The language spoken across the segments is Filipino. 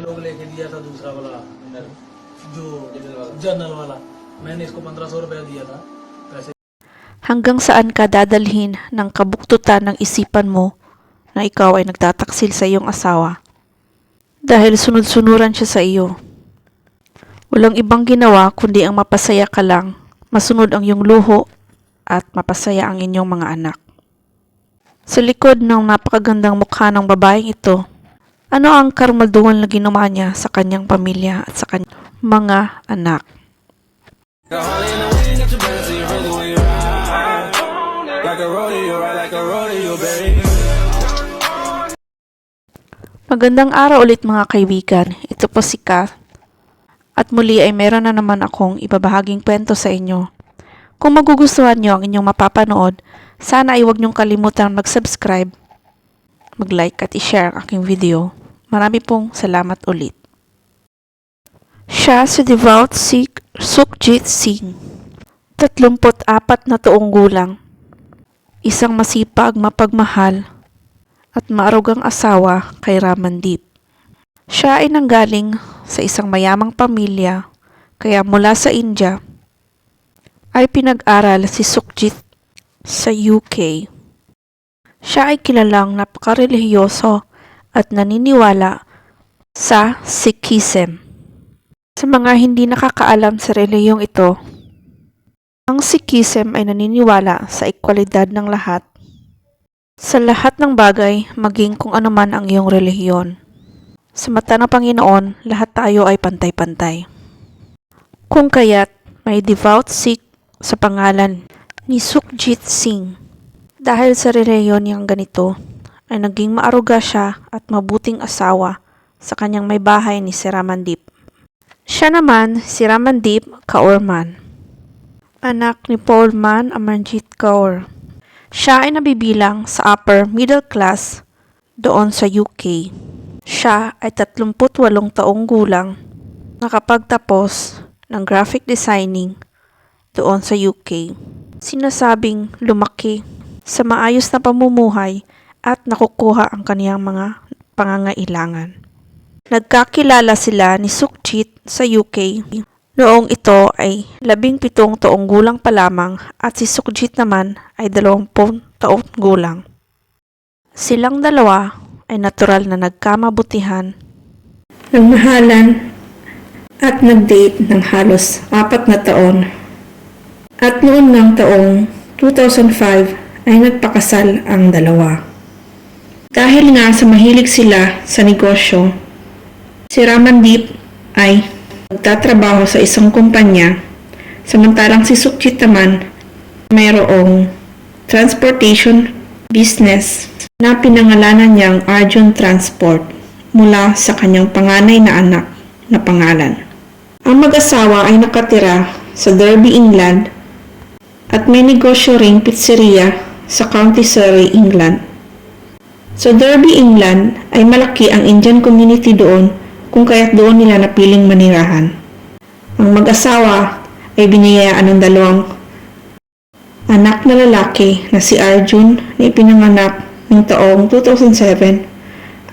लोग लेके दिया था दूसरा वाला जो जनरल वाला, मैंने इसको 1500 रुपया दिया था पैसे. Hanggang saan ka dadalhin ng kabuktutan ng isipan mo na ikaw ay nagtataksil sa iyong asawa? Dahil sunod-sunuran siya sa iyo. Walang ibang ginawa kundi ang mapasaya ka lang, masunod ang iyong luho at mapasaya ang inyong mga anak. Sa likod ng napakagandang mukha ng babaeng ito, ano ang karumalduan na ginawa niya sa kanyang pamilya at sa kanyang mga anak? Magandang araw ulit mga kaibigan, ito po si Kath. At muli ay meron na naman akong ibabahaging kwento sa inyo. Kung magugustuhan nyo ang inyong mapapanood, sana ay huwag nyong kalimutan mag-subscribe, mag-like at i-share ang aking video. Marami pong salamat ulit. Siya si Devout Sikh Sukhjit Singh, 34 na taong gulang, isang masipag, mapagmahal at maarugang asawa kay Ramandeep. Siya ay nanggaling sa isang mayamang pamilya, kaya mula sa India ay pinag-aral si Sukhjit sa UK. Siya ay kilalang napakarelihiyoso at naniniwala sa Sikhism. Sa mga hindi nakakaalam sa relihiyong ito, ang Sikhism ay naniniwala sa ekwalidad ng lahat. Sa lahat ng bagay, maging kung ano man ang iyong relihiyon. Sa mata ng Panginoon, lahat tayo ay pantay-pantay. Kung kaya't may devout Sikh sa pangalan ni Sukhjit Singh. Dahil sa relihiyon niyang ganito, ay naging maaruga siya at mabuting asawa sa kanyang may bahay ni si Ramandeep. Siya naman si Ramandeep Kaur Man, anak ni Paul Man Amarjit Kaur. Siya ay nabibilang sa upper middle class doon sa UK. Siya ay 38 taong gulang, nakapagtapos ng graphic designing doon sa UK. Sinasabing lumaki sa maayos na pamumuhay at nakukuha ang kaniyang mga pangangailangan. Nagkakilala sila ni Sukhjit sa UK noong ito ay 17 taong gulang pa lamang at si Sukhjit naman ay 20 taong gulang. Silang dalawa ay natural na nagkamabutihan, nagmahalan at nag-date ng halos 4 na taon. At noon ng taong 2005 ay nagpakasal ang dalawa. Dahil nga sa mahilig sila sa negosyo, si Ramandeep ay nagtatrabaho sa isang kumpanya, samantalang si Sukhjit naman mayroong transportation business na pinangalanan niyang Arjun Transport mula sa kanyang panganay na anak na pangalan. Ang mag-asawa ay nakatira sa Derby, England at may negosyo ring pizzeria sa County Surrey, England. Sa Derby, England ay malaki ang Indian community doon kung kaya't doon nila napiling manirahan. Ang mag-asawa ay biniyayaan ng 2 anak na lalaki na si Arjun na ipinanganak noong taong 2007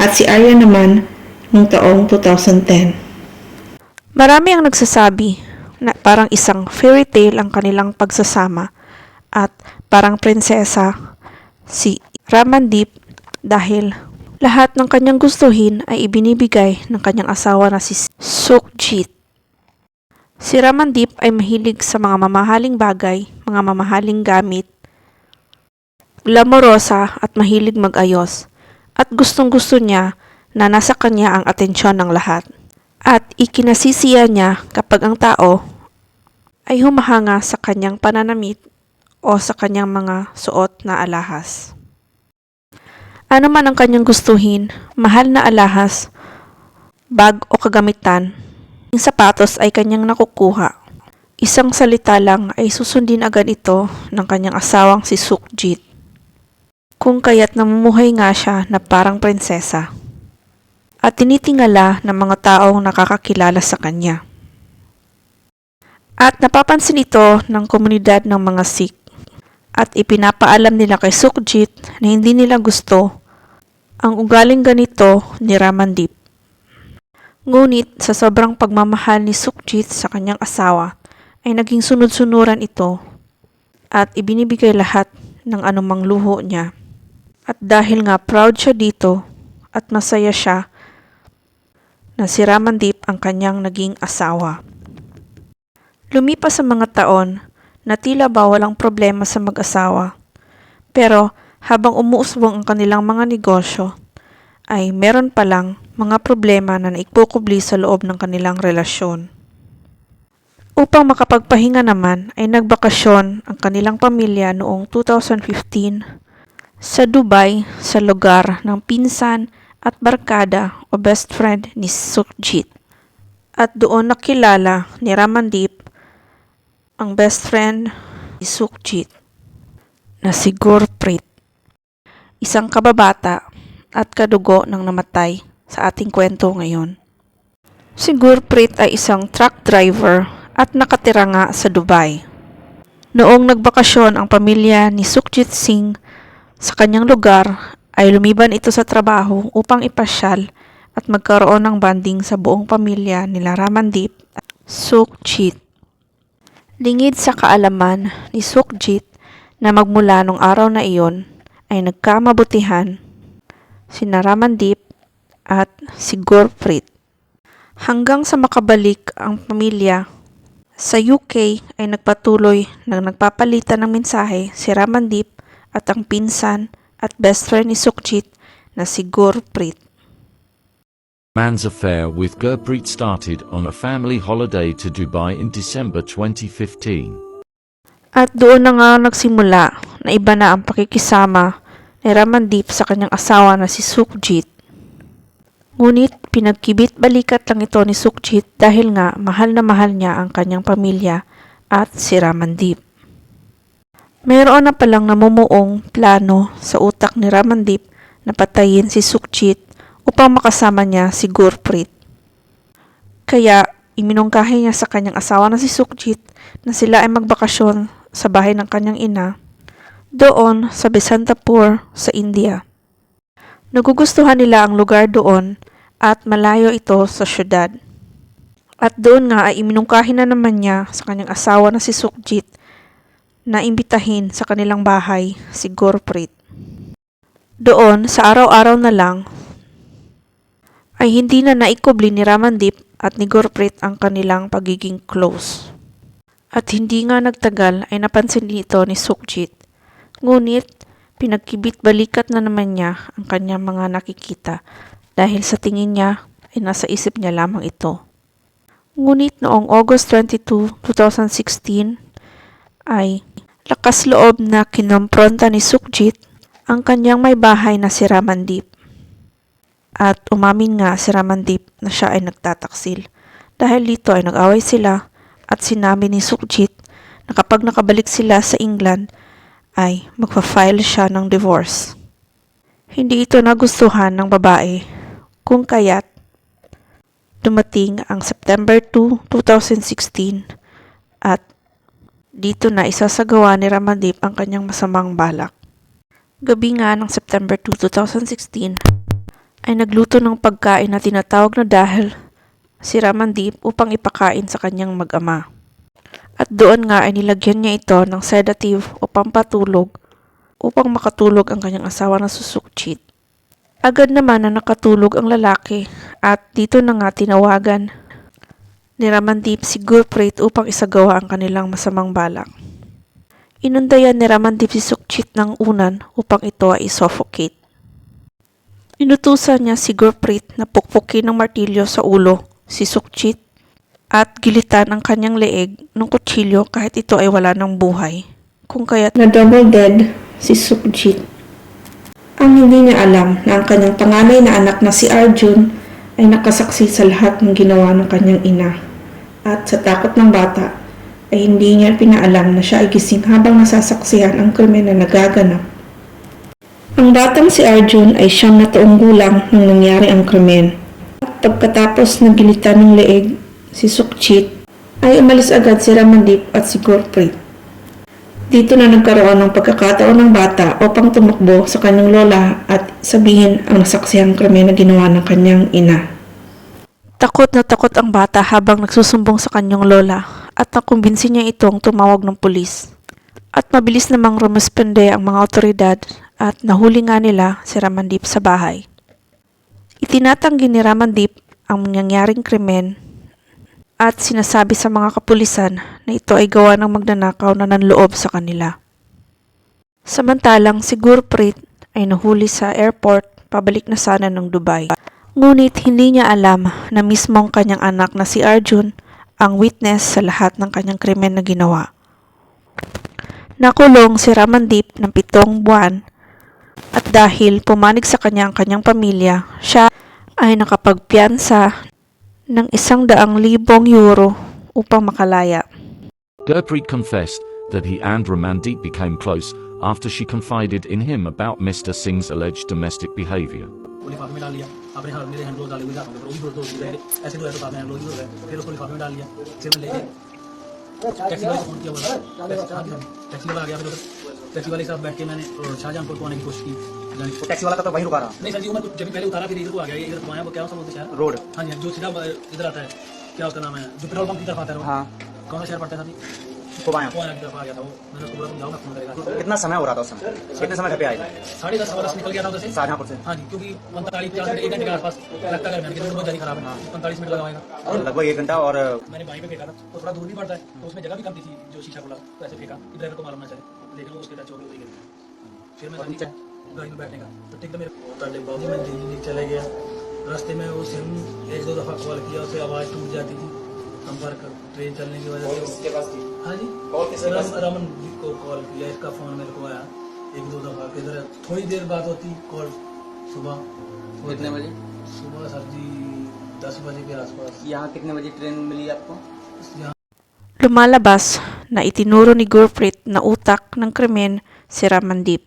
at si Arya naman noong taong 2010. Marami ang nagsasabi na parang isang fairy tale ang kanilang pagsasama at parang prinsesa si Ramandeep dahil lahat ng kanyang gustuhin ay ibinibigay ng kanyang asawa na si Sukhjit. Si Ramandeep ay mahilig sa mga mamahaling bagay, mga mamahaling gamit, glamorosa at mahilig mag-ayos. At gustong-gusto niya na nasa kanya ang atensyon ng lahat. At ikinasisiya niya kapag ang tao ay humahanga sa kanyang pananamit o sa kanyang mga suot na alahas. Ano man ang kanyang gustuhin, mahal na alahas, bag o kagamitan, yung sapatos ay kanyang nakukuha. Isang salita lang ay susundin agad ito ng kanyang asawang si Sukhjit. Kung kaya't namumuhay nga siya na parang prinsesa at tinitingala ng mga taong nakakakilala sa kanya. At napapansin ito ng komunidad ng mga Sikh at ipinapaalam nila kay Sukhjit na hindi nila gusto ang ugaling ganito ni Ramandeep. Ngunit sa sobrang pagmamahal ni Sukhjit sa kanyang asawa ay naging sunod-sunuran ito at ibinibigay lahat ng anumang luho niya. At dahil nga proud siya dito at masaya siya na si Ramandeep ang kanyang naging asawa. Lumipas ang mga taon na tila ba walang problema sa mag-asawa. Pero habang umuusbong ang kanilang mga negosyo, ay meron palang mga problema na naipukubli sa loob ng kanilang relasyon. Upang makapagpahinga naman ay nagbakasyon ang kanilang pamilya noong 2015 sa Dubai sa lugar ng pinsan at barkada o best friend ni Sukhjit. At doon nakilala ni Ramandeep ang best friend ni Sukhjit na si Gurpreet, isang kababata at kadugo ng namatay sa ating kwento ngayon. Si Gurpreet ay isang truck driver at nakatira nga sa Dubai. Noong nagbakasyon ang pamilya ni Sukhjit Singh sa kanyang lugar ay lumiban ito sa trabaho upang ipasyal at magkaroon ng banding sa buong pamilya nila Ramandeep at Sukhjit. Lingid sa kaalaman ni Sukhjit na magmula nung araw na iyon ay nagkamabutihan sina Ramandeep at si Gurpreet. Hanggang sa makabalik ang pamilya sa UK ay nagpatuloy na nagpapalitan ng mensahe si Ramandeep at ang pinsan at best friend ni Sukhjit na si Gurpreet. Man's affair with Gurpreet started on a family holiday to Dubai in December 2015. At doon na nga nagsimula na iba na ang pakikisama ni Ramandeep sa kanyang asawa na si Sukhjit. Ngunit pinagkibit-balikat lang ito ni Sukhjit dahil nga mahal na mahal niya ang kanyang pamilya at si Ramandeep. Mayroon na palang namumuong plano sa utak ni Ramandeep na patayin si Sukhjit upang makasama niya si Gurpreet. Kaya iminungkahi niya sa kanyang asawa na si Sukhjit na sila ay magbakasyon sa bahay ng kanyang ina doon sa Besantapur sa India. Nagugustuhan nila ang lugar doon at malayo ito sa syudad. At doon nga ay iminungkahi na naman niya sa kanyang asawa na si Sukhjit na imbitahin sa kanilang bahay si Gurpreet. Doon sa araw-araw na lang ay hindi na naikubli ni Ramandeep at ni Gurpreet ang kanilang pagiging close. At hindi nga nagtagal ay napansin ito ni Sukhjit. Ngunit pinagkibit-balikat na naman niya ang kanyang mga nakikita dahil sa tingin niya ay nasa isip niya lamang ito. Ngunit noong August 22, 2016 ay lakas loob na kinompronta ni Sukhjit ang kanyang may bahay na si Ramandeep. At umamin nga si Ramandeep na siya ay nagtataksil. Dahil dito ay nag-away sila at sinabi ni Sukhjit na kapag nakabalik sila sa England ay magpa-file siya ng divorce. Hindi ito nagustuhan ng babae kung kaya't dumating ang September 2, 2016 at dito na isasagawa ni Ramandeep ang kanyang masamang balak. Gabi nga ng September 2, 2016 ay nagluto ng pagkain na tinatawag na dahil si Ramandeep upang ipakain sa kanyang mag-ama. At doon nga ay nilagyan niya ito ng sedative o pampatulog upang makatulog ang kanyang asawa na si Sukhjit. Agad naman na nakatulog ang lalaki at dito na nga tinawagan ni Ramandeep si Gurpreet upang isagawa ang kanilang masamang balak. Inundayan ni Ramandeep si Sukhjit ng unan upang ito ay suffocate. Inutusan niya si Gurpreet na pukpukin ng martilyo sa ulo si Sukhjit at gilitan ang kanyang leeg ng kutsilyo kahit ito ay wala ng buhay. Kung kaya't na double dead si Sukhjit. Ang hindi niya alam na ang kanyang panganay na anak na si Arjun ay nakasaksi sa lahat ng ginawa ng kanyang ina. At sa takot ng bata ay hindi niya pinaalam na siya ay gising habang nasasaksihan ang krimen na nagaganap. Ang batang si Arjun ay 9 na taong gulang nang nangyari ang krimen. At pagkatapos ng gilitan ng leeg si Sukhjit ay umalis agad si Ramandeep at si Gurpreet. Dito na nagkaroon ng pagkakataon ng bata upang tumakbo sa kanyang lola at sabihin ang nasaksihang krimen na ginawa ng kanyang ina. Takot na takot ang bata habang nagsusumbong sa kanyang lola at nakumbinsi niya itong tumawag ng pulis. At mabilis namang rumusponde ang mga otoridad at nahuli nga nila si Ramandeep sa bahay. Itinatanggi ni Ramandeep ang nangyaring krimen at sinasabi sa mga kapulisan na ito ay gawa ng magnanakaw na nanloob sa kanila. Samantalang si Gurpreet ay nahuli sa airport pabalik na sana ng Dubai. Ngunit hindi niya alam na mismong kanyang anak na si Arjun ang witness sa lahat ng kanyang krimen na ginawa. Nakulong si Ramandeep ng 7 buwan at dahil pumanig sa kanya ang kanyang pamilya, siya ay nakapagpiyansa ng 100,000 euro upang makalaya. Gurpreet confessed that he and Ramandeep became close after she confided in him about Mr. Singh's alleged domestic behavior. लिफाफे में डाल लिया, अपने हाथ मेरे hand glove डाले हुए जाते थे, वो भी दो रहे, ऐसे दो साथ में हैंड ग्लोव रहे, फिर उसको लिफाफे में डाल लिया, फिर मैं लेके टैक्सी वाले को फोन किया, टैक्सी वाला आ गया, फिर टैक्सी वाले के साथ बैठ के मैंने शाहजहांपुर को आने की कोशिश की। टैक्सी वाला का तो वहीं रुका रहा नहीं सर जी, मैं जब पहले उतारा फिर इधर को आ गया, इधर को आया, वो क्या बोलते हैं रोड। हाँ जी, जो सीधा इधर आता है, क्या उसका नाम है, जो पेट्रोल पंप की तरफ आता है, हाँ कौन सा शहर पड़ता है? कोबाया। कोबाया की तरफ आ गया था वो, मैंने उसको बोला समझाओ, मैं फोन करेगा। कितना समय हो रहा था उस समय? कितने समय घर पे आए? 10:30 सवा 10 निकल गया था उधर से शाहजहांपुर से। हाँ जी, क्योंकि 45-50 मिनट 1 घंटे के आसपास लगता है, मैंने बहुत ज्यादा खराब है, 45 मिनट लगा होगा। और लगभग 1 घंटा। और मैंने बाइक पे फेंका था, तो थोड़ा दूर भी पड़ता है, तो उसमें जगह भी कम थी, जो शीशा खुला तो ऐसे फेंका, ड्राइवर को मालूम ना चले, लेकिन वो उसके टच हो गई। फिर मैं गाड़ी में बैठने का तो ठीक था, मेरे बाबू मैं दिल्ली चले गया, रास्ते में उसे 1-2 दफा कॉल किया, उसे आवाज टूट जाती थी, संपर्क ट्रेन चलने की वजह से। हाँ जी, रमन जी को कॉल किया, इसका फोन मेरे को आया 1-2 दफा, किधर थोड़ी देर बाद होती कॉल सुबह। कितने बजे? सुबह सर जी 10 बजे के आसपास। यहाँ कितने बजे ट्रेन मिली आपको? यहाँ Lumalabas na itinuro ni Gurpreet na utak ng krimen si Ramandeep.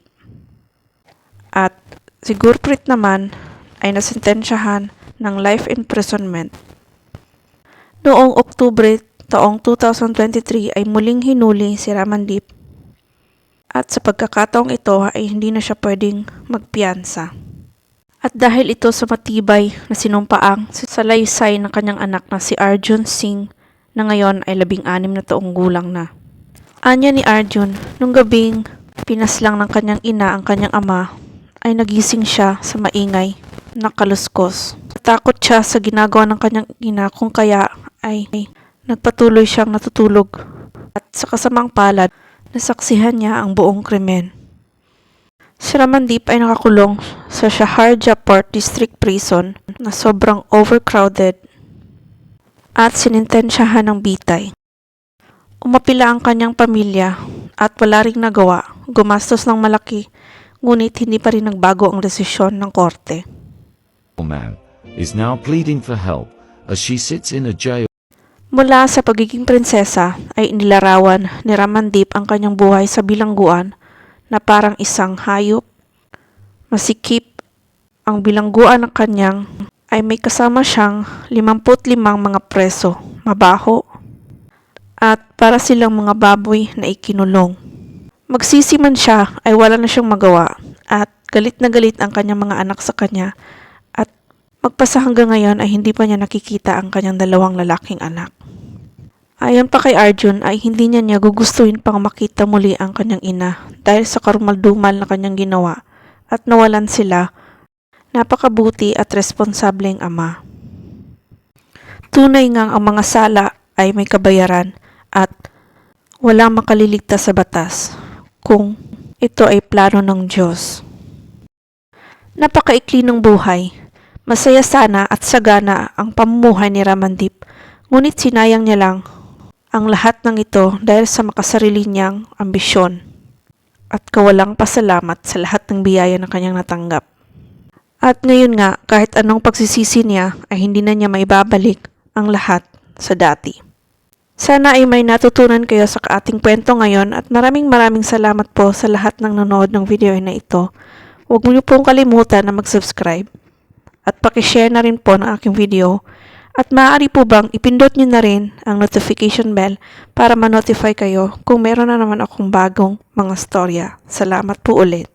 At si Gurpreet naman ay nasentensyahan ng life imprisonment. Noong Oktubre taong 2023 ay muling hinuli si Ramandeep. At sa pagkakataong ito ay hindi na siya pwedeng magpiyansa. At dahil ito sa matibay na sinumpaang salaysay ng kanyang anak na si Arjun Singh na ngayon ay 16 na taong gulang na. Anya ni Arjun, nung gabing pinaslang ng kanyang ina ang kanyang ama, ay nagising siya sa maingay na kaluskos. Takot siya sa ginagawa ng kanyang ina kung kaya ay nagpatuloy siyang natutulog. At sa kasamang palad, nasaksihan niya ang buong krimen. Si Ramandeep ay nakakulong sa Shaharja Port District Prison na sobrang overcrowded at sinintensyahan ng bitay. Umapila ang kanyang pamilya at wala ring nagawa, gumastos ng malaki, ngunit hindi pa rin nagbago ang desisyon ng korte. Man is now pleading for help as she sits in a jail. Mula sa pagiging prinsesa ay inilarawan ni Ramandeep ang kanyang buhay sa bilangguan na parang isang hayop. Masikip ang bilangguan ng kanyang ay may kasama siyang 55 mga preso, mabaho, at para silang mga baboy na ikinulong. Magsisi man siya ay wala na siyang magawa at galit na galit ang kanyang mga anak sa kanya at magpasa hanggang ngayon ay hindi pa niya nakikita ang kanyang 2 lalaking anak. Ayon pa kay Arjun ay hindi niya gugustuhin pang makita muli ang kanyang ina dahil sa karumaldumal na kanyang ginawa at nawalan sila. Napakabuti at responsableng ama. Tunay ngang ang mga sala ay may kabayaran at walang makaliligtas sa batas kung ito ay plano ng Diyos. Napakaikli ng buhay. Masaya sana at sagana ang pamumuhay ni Ramandeep, ngunit sinayang niya lang ang lahat ng ito dahil sa makasarili niyang ambisyon at kawalang pasalamat sa lahat ng biyaya na kanyang natanggap. At ngayon nga, kahit anong pagsisisi niya ay hindi na niya maibabalik ang lahat sa dati. Sana ay may natutunan kayo sa ating kwento ngayon at maraming salamat po sa lahat ng nanood ng video na ito. Huwag niyo pong kalimutan na mag-subscribe at pakishare na rin po ng aking video. At maaari po bang ipindot niyo na rin ang notification bell para ma-notify kayo kung meron na naman akong bagong mga storya. Salamat po ulit.